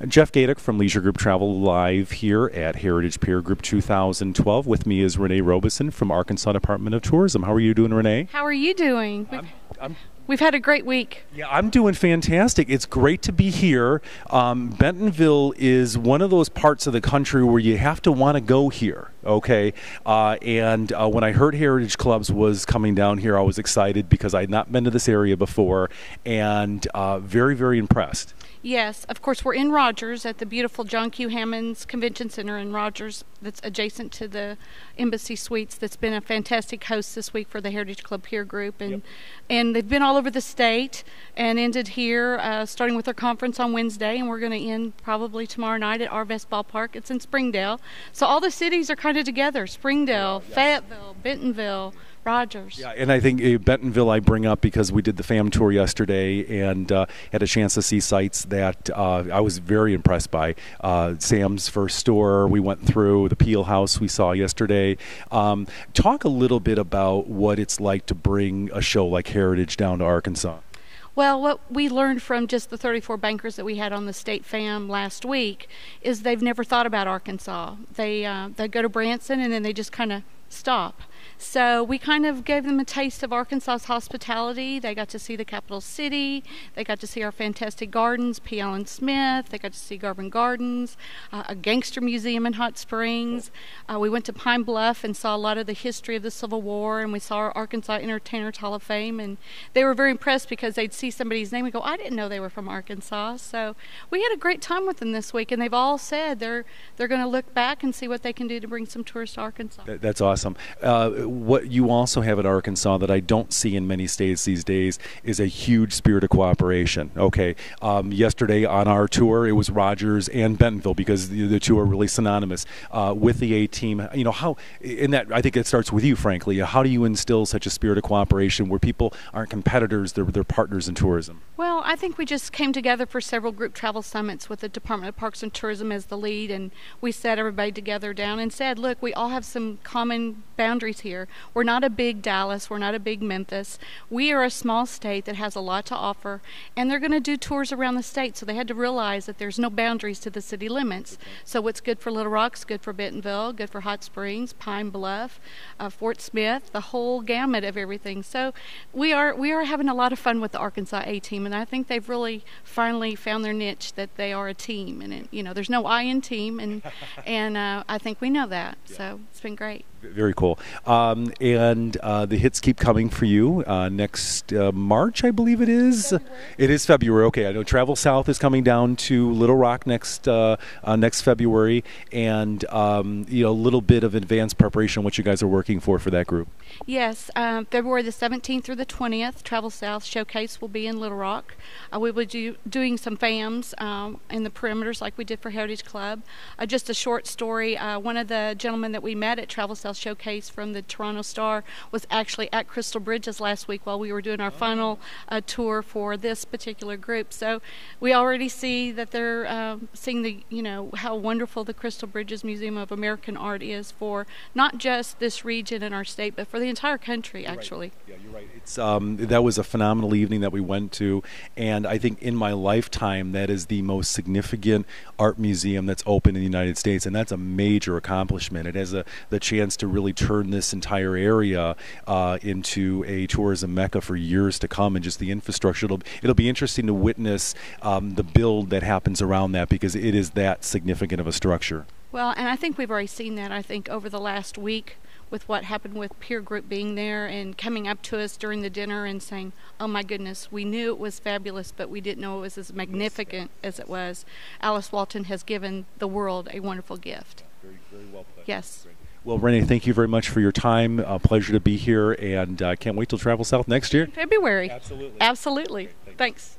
Jeff Gadick from Leisure Group Travel live here at Heritage Pier Group 2012. With me is Renee Robison from Arkanas Department of Tourism. How are you doing, Renee? How are you doing? We've had a great week. Yeah, I'm doing fantastic. It's great to be here. Bentonville is one of those parts of the country where you have to want to go here, okay? And when I heard Heritage Clubs was coming down here, I was excited because I had not been to this area before, and very, very impressed. Yes, of course, we're in Rogers at the beautiful John Q. Hammons Convention Center in Rogers that's adjacent to the Embassy Suites. That's been a fantastic host this week for the Heritage Club Peer Group. And they've been all over the state and ended here, starting with their conference on Wednesday, and we're going to end probably tomorrow night at Arvest Ballpark. It's in Springdale. So all the cities are kind of together: Springdale, Fayetteville, Bentonville, Rogers. Yeah, and I think Bentonville I bring up because we did the FAM tour yesterday and had a chance to see sites that I was very impressed by. Sam's first store we went through, the Peel House we saw yesterday. Talk a little bit about what it's like to bring a show like Heritage down to Arkansas. Well, what we learned from just the 34 bankers that we had on the state FAM last week is they've never thought about Arkansas. They go to Branson and then they just kind of stop. So we kind of gave them a taste of Arkansas's hospitality. They got to see the capital city. They got to see our fantastic gardens, P. Allen Smith. They got to see Garvin Gardens, a gangster museum in Hot Springs. We went to Pine Bluff and saw a lot of the history of the Civil War, and we saw our Arkansas Entertainers Hall of Fame. And they were very impressed because they'd see somebody's name and go, I didn't know they were from Arkansas. So we had a great time with them this week, and they've all said they're going to look back and see what they can do to bring some tourists to Arkansas. That's awesome. What you also have at Arkansas that I don't see in many states these days is a huge spirit of cooperation. Okay, yesterday on our tour it was Rogers and Bentonville because the two are really synonymous with the A team. You know how in that I think it starts with you, frankly. How do you instill such a spirit of cooperation where people aren't competitors; they're partners in tourism? Well, I think we just came together for several group travel summits with the Department of Parks and Tourism as the lead, and we sat everybody together down and said, look, we all have some common boundaries here. We're not a big Dallas. We're not a big Memphis. We are a small state that has a lot to offer, and they're going to do tours around the state, so they had to realize that there's no boundaries to the city limits. So what's good for Little Rock's good for Bentonville, good for Hot Springs, Pine Bluff, Fort Smith, the whole gamut of everything. So we are having a lot of fun with the Arkansas A team, and I think they've really finally found their niche that they are a team, and there's no I in team, and I think we know that. Yeah. So it's been great. Very cool. And the hits keep coming for you next March, I believe it is. February. It is February. Okay, I know Travel South is coming down to Little Rock next February, and a little bit of advanced preparation. What you guys are working for that group? Yes, February the 17th through the 20th, Travel South Showcase will be in Little Rock. We will be doing some FAMs in the perimeters like we did for Heritage Club. Just a short story. One of the gentlemen that we met at Travel South Showcase from the Toronto Star was actually at Crystal Bridges last week while we were doing our final tour for this particular group. So we already see that they're seeing how wonderful the Crystal Bridges Museum of American Art is for not just this region in our state, but for the entire country, actually. Right. Yeah, you're right. It's that was a phenomenal evening that we went to, and I think in my lifetime that is the most significant art museum that's open in the United States, and that's a major accomplishment. It has the chance to really turn this entire area into a tourism mecca for years to come, and just the infrastructure. It'll be interesting to witness the build that happens around that because it is that significant of a structure. Well, and I think we've already seen that, I think, over the last week with what happened with Peer Group being there and coming up to us during the dinner and saying, oh my goodness, we knew it was fabulous, but we didn't know it was as magnificent as it was. Alice Walton has given the world a wonderful gift. Very, very well put. Yes. Great. Well, Renee, thank you very much for your time. Pleasure to be here, and I can't wait till Travel South next year. February. Absolutely. Absolutely. Okay, thanks.